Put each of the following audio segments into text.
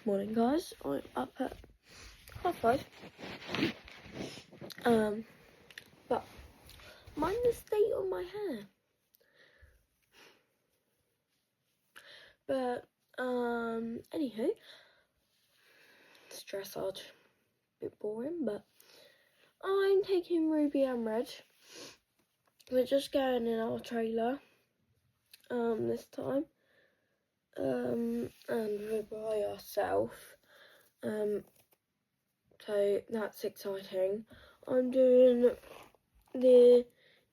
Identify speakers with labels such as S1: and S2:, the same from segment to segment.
S1: morning, guys. I'm up at 5:30. But mind the state of my hair. But anywho, it's dressage. Bit boring, but I'm taking Ruby and Red. We're just going in our trailer this time. And we're by ourselves. So that's exciting. I'm doing the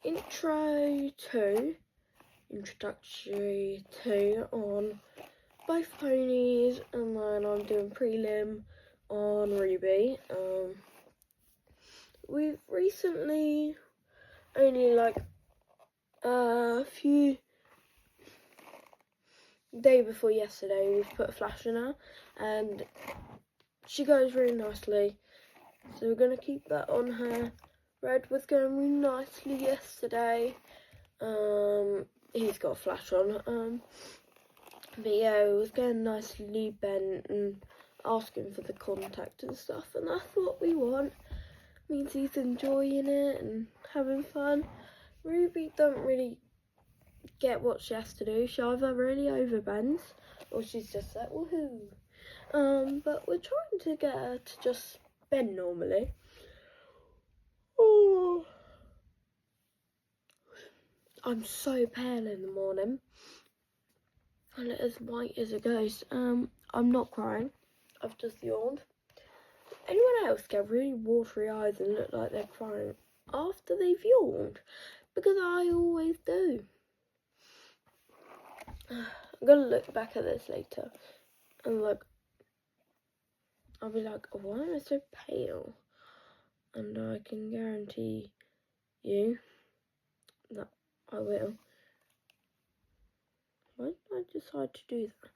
S1: introductory 2 on both ponies, and then I'm doing prelim on Ruby. We've recently, only like a few day before yesterday, we've put a flash in her, and she goes really nicely, so we're gonna keep that on her. Red was going really nicely yesterday. He's got a flash on. But yeah, it was going nicely bent and asking for the contact and stuff, and that's what we want. Means he's enjoying it and having fun. Ruby don't really get what she has to do. She either really overbends or she's just like woohoo. But we're trying to get her to just bend normally. Oh, I'm so pale in the morning. I look as white as a ghost. I'm not crying. I've just yawned. Anyone else get really watery eyes and look like they're crying after they've yawned? Because I always do. I'm gonna look back at this later and look. I'll be like, oh, why am I so pale? And I can guarantee you that I will. Why did I decide to do that?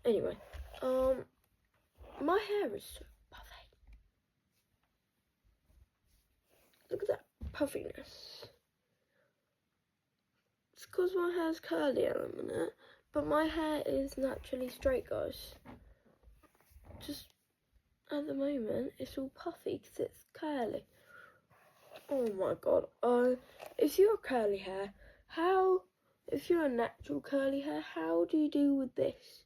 S1: Anyway, my hair is so puffy. Look at that puffiness. It's because my hair's curly at the minute, but my hair is naturally straight, guys. Just at the moment, it's all puffy because it's curly. Oh my god. If you're curly hair, if you're a natural curly hair, how do you deal with this?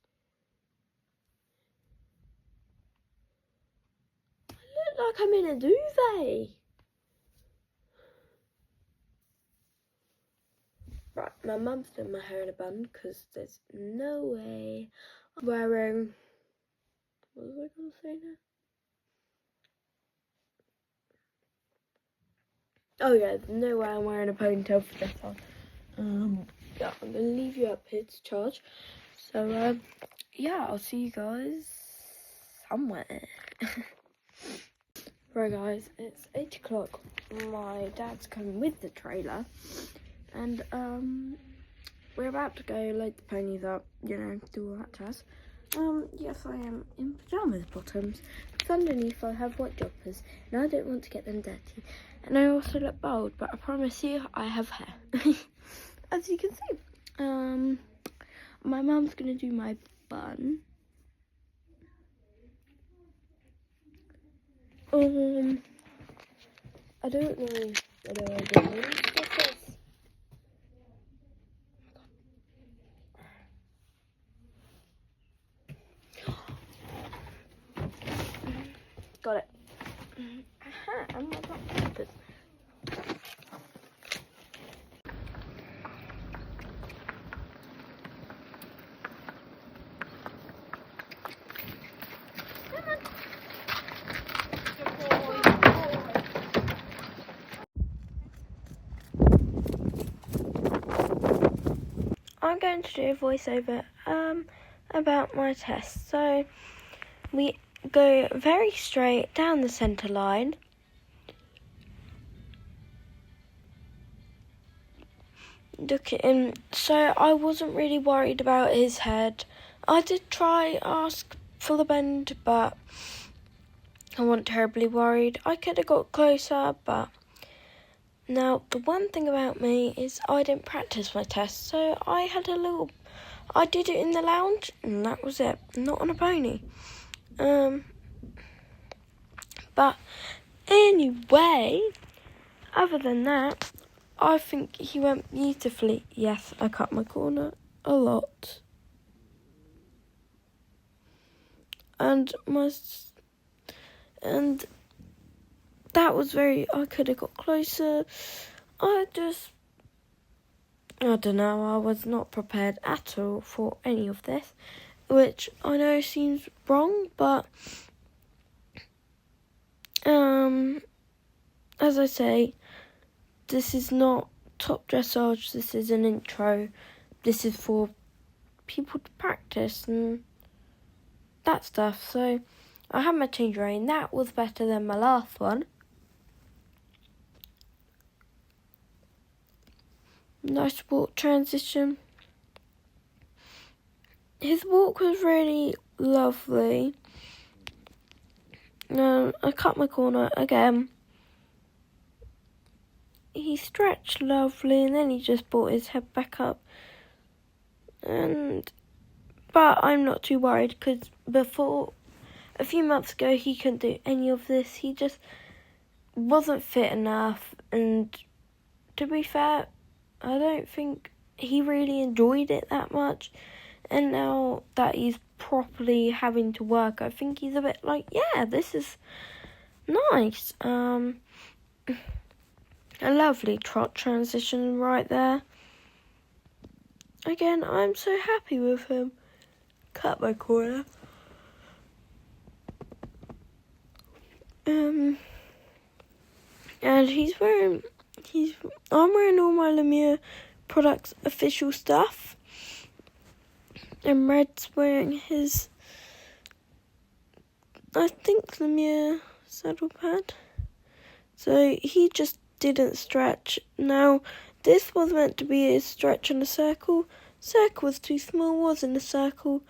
S1: I look like I'm in a duvet. Right, my mum's doing my hair in a bun because there's no way I'm wearing. What was I going to say now? Oh yeah, there's no way I'm wearing a ponytail for this one. Yeah, I'm gonna leave you up here to charge. So yeah, I'll see you guys somewhere. Right guys, it's 8 o'clock. My dad's coming with the trailer, and we're about to go load the ponies up, you know, do all that jazz. Yes, I am in pyjamas bottoms, because underneath I have white jumpers, and I don't want to get them dirty. And I also look bald, but I promise you, I have hair. As you can see. My mum's gonna do my bun. I don't know what I'm doing. What's this? Got it. Aha, and my black papers. I'm going to do a voiceover about my test. So we go very straight down the centre line. Look at him. So I wasn't really worried about his head. I did try ask for the bend, but I wasn't terribly worried. I could have got closer, but now the one thing about me is I didn't practice my test, so I did it in the lounge, and that was it. Not on a pony. But anyway, other than that, I think he went beautifully. Yes, I cut my corner a lot. And that was I could have got closer. I don't know, I was not prepared at all for any of this, which I know seems wrong, but as I say, this is not top dressage, this is an intro. This is for people to practice and that stuff. So I had my change rein. That was better than my last one. Nice walk transition. His walk was really lovely. I cut my corner again. He stretched lovely and then he just brought his head back up. But I'm not too worried because before, a few months ago, he couldn't do any of this. He just wasn't fit enough. And to be fair, I don't think he really enjoyed it that much. And now that he's properly having to work, I think he's a bit like, yeah, this is nice. A lovely trot transition right there. Again, I'm so happy with him. Cut my corner. And I'm wearing all my Lemire products official stuff. And Red's wearing his, I think, Lemire saddle pad. So he just didn't stretch. Now, this was meant to be a stretch in a circle. Circle was too small, wasn't a circle.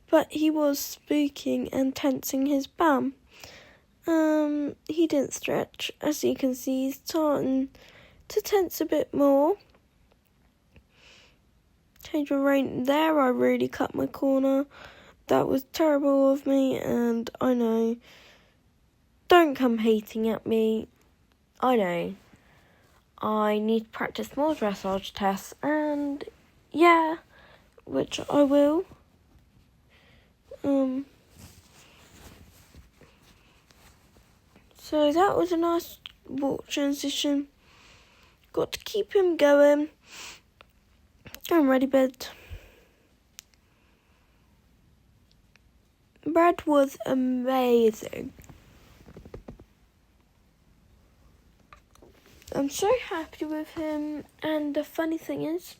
S1: But he was spooking and tensing his bum. He didn't stretch. As you can see, he's starting to tense a bit more. Change of rein there, I really cut my corner. That was terrible of me, and I know. Don't come hating at me. I know. I need to practice more dressage tests, and yeah, which I will. So that was a nice walk transition. Got to keep him going. I'm ready, bed. Brad was amazing. I'm so happy with him, and the funny thing is,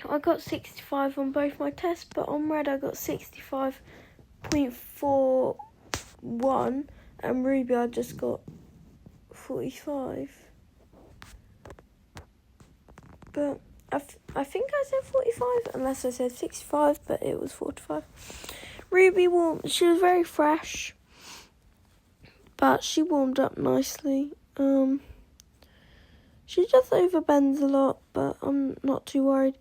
S1: I got 65 on both my tests, but on Red I got 65.41, and Ruby I just got 45. But I think I said 45, unless I said 65, but it was 45. Ruby she was very fresh, but she warmed up nicely. She just overbends a lot, but I'm not too worried.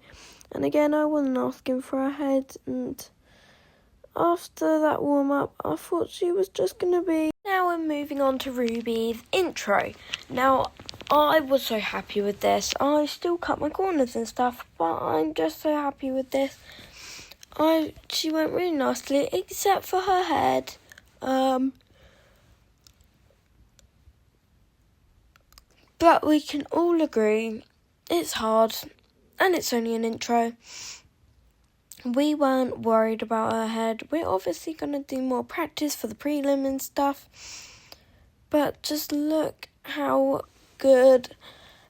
S1: And again, I wasn't asking for her head, and after that warm-up, I thought she was just going to be... Now we're moving on to Ruby's intro. Now, I was so happy with this. I still cut my corners and stuff, but I'm just so happy with this. She went really nicely, except for her head. But we can all agree it's hard, and it's only an intro. We weren't worried about her head. We're obviously going to do more practice for the prelim and stuff. But just look how good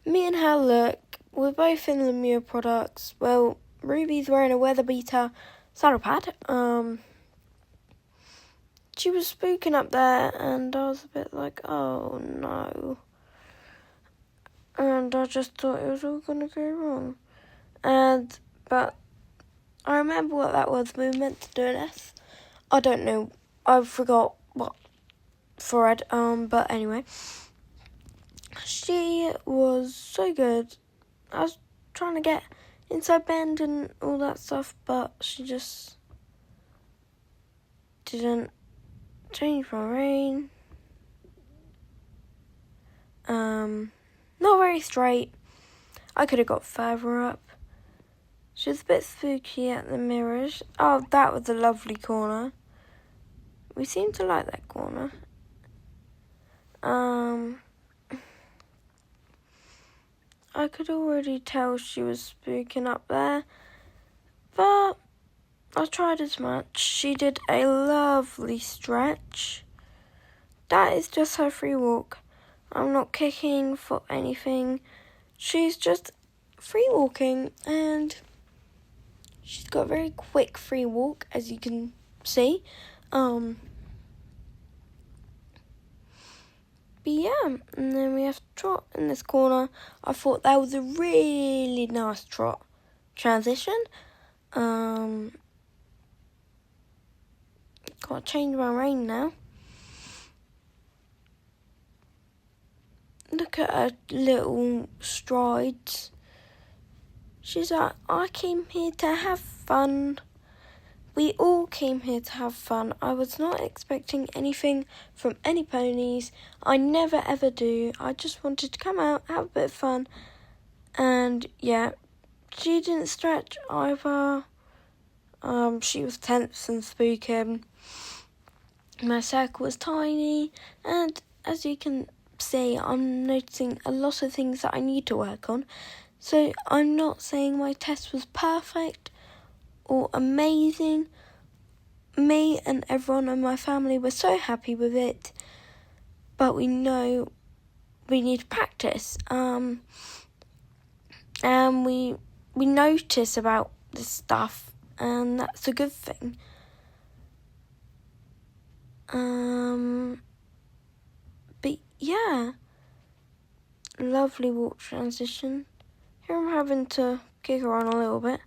S1: me and her look. We're both in Lemire products. Well, Ruby's wearing a weather beater saddle pad. She was spooking up there, and I was a bit like, oh no. And I just thought it was all going to go wrong. But I remember what that was. We were meant to do an S. I don't know. I forgot what for it. But anyway. She was so good. I was trying to get inside bend and all that stuff, but she just didn't change my rein. Not very straight. I could have got further up. She's a bit spooky at the mirrors. Oh, that was a lovely corner. We seem to like that corner. I could already tell she was spooking up there, but I tried as much. She did a lovely stretch. That is just her free walk. I'm not kicking for anything. She's just free walking, and she's got a very quick free walk, as you can see. But yeah, and then we have trot in this corner. I thought that was a really nice trot transition. Gotta change my rein now. Look at her little strides. She's like, I came here to have fun. We all came here to have fun. I was not expecting anything from any ponies. I never ever do. I just wanted to come out, have a bit of fun. And yeah, she didn't stretch either. She was tense and spooking. My circle was tiny. And as you can see, I'm noticing a lot of things that I need to work on. So I'm not saying my test was perfect or amazing. Me and everyone in my family were so happy with it, but we know we need to practice. And we notice about this stuff, and that's a good thing. But yeah, lovely walk transition. Here I'm having to kick her on a little bit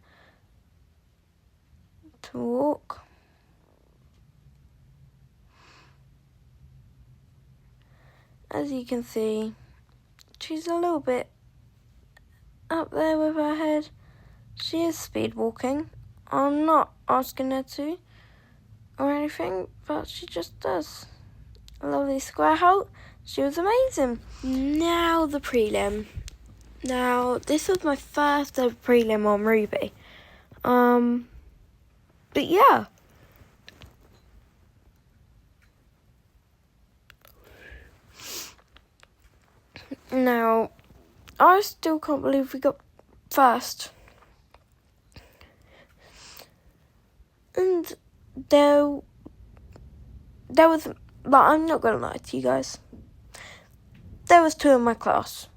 S1: to walk. As you can see, she's a little bit up there with her head. She is speed walking. I'm not asking her to or anything, but she just does. A lovely square halt. She was amazing. Now the prelim. Now, this was my first ever prelim on Ruby. But yeah. Now, I still can't believe we got first. And there was, but I'm not going to lie to you guys. There was 2 in my class.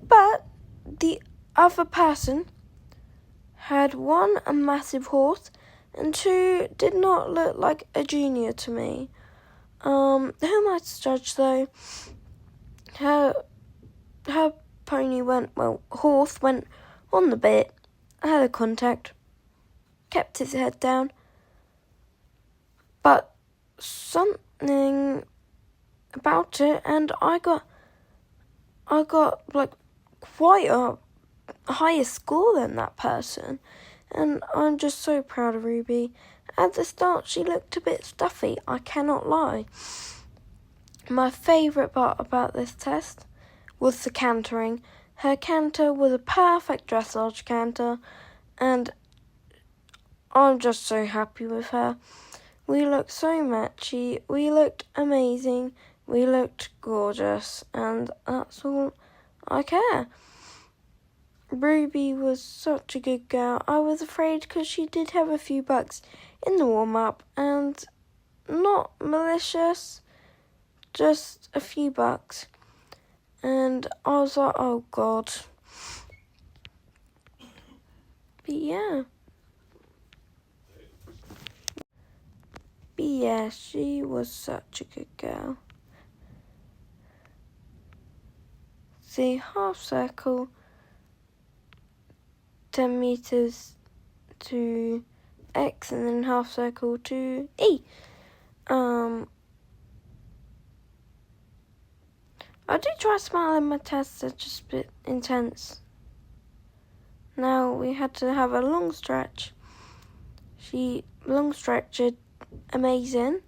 S1: But the other person had 1 a massive horse and 2 did not look like a junior to me. Who am I to judge though? Her pony horse went on the bit, had a contact, kept his head down, but something about it, and I got like quite a higher score than that person, and I'm just so proud of Ruby. At the start she looked a bit stuffy, I cannot lie. My favourite part about this test was the cantering. Her canter was a perfect dressage canter, and I'm just so happy with her. We looked so matchy, we looked amazing, we looked gorgeous, and that's all I care. Ruby was such a good girl. I was afraid because she did have a few bugs in the warm-up, and not malicious, just a few bugs. And I was like, oh God. But yeah. But yeah, she was such a good girl. See, half circle, 10 meters to X, and then half circle to E. I did try smiling my tests, they're just a bit intense. Now we had to have a long stretch. She long stretched amazing.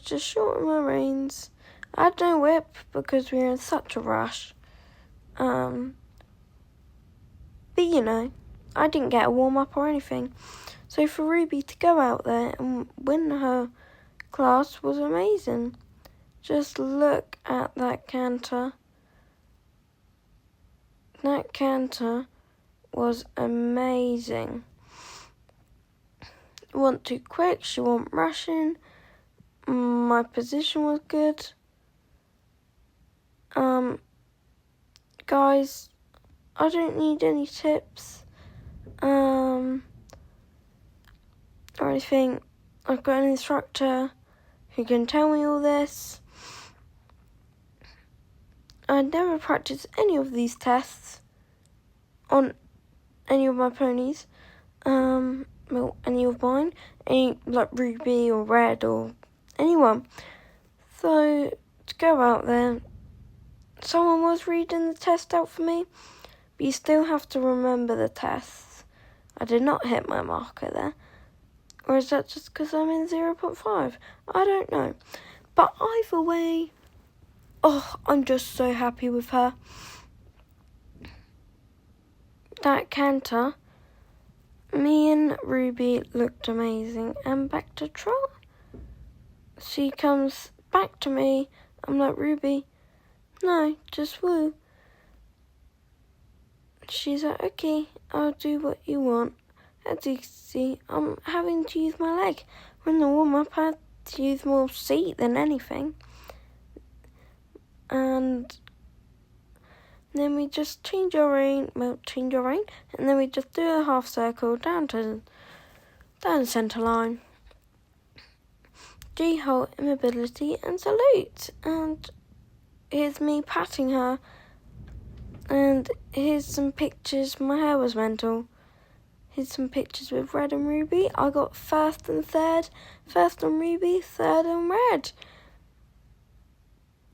S1: Just shorten my reins. I had no whip because we were in such a rush. But I didn't get a warm-up or anything. So for Ruby to go out there and win her class was amazing. Just look at that canter. That canter was amazing. It wasn't too quick, she wasn't rushing. My position was good. Guys, I don't need any tips. Or anything. I've got an instructor who can tell me all this. I never practiced any of these tests on any of my ponies. Well, any of mine. Any, like Ruby or Red or anyone. So, to go out there, someone was reading the test out for me, but you still have to remember the tests. I did not hit my marker there. Or is that just because I'm in 0.5? I don't know. But either way, I'm just so happy with her. That canter, me and Ruby looked amazing. And back to trot. She comes back to me. I'm like, Ruby, no, just woo. She's like, okay, I'll do what you want. As you can see, I'm having to use my leg. When the warm-up, I had to use more seat than anything. And then we just change our rein, and then we just do a half circle down the centre line. G hold, immobility, and salute. And here's me patting her. And here's some pictures. My hair was mental. Here's some pictures with Red and Ruby. I got first and third. First on Ruby, third on Red.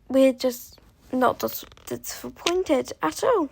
S1: We're just not disappointed at all.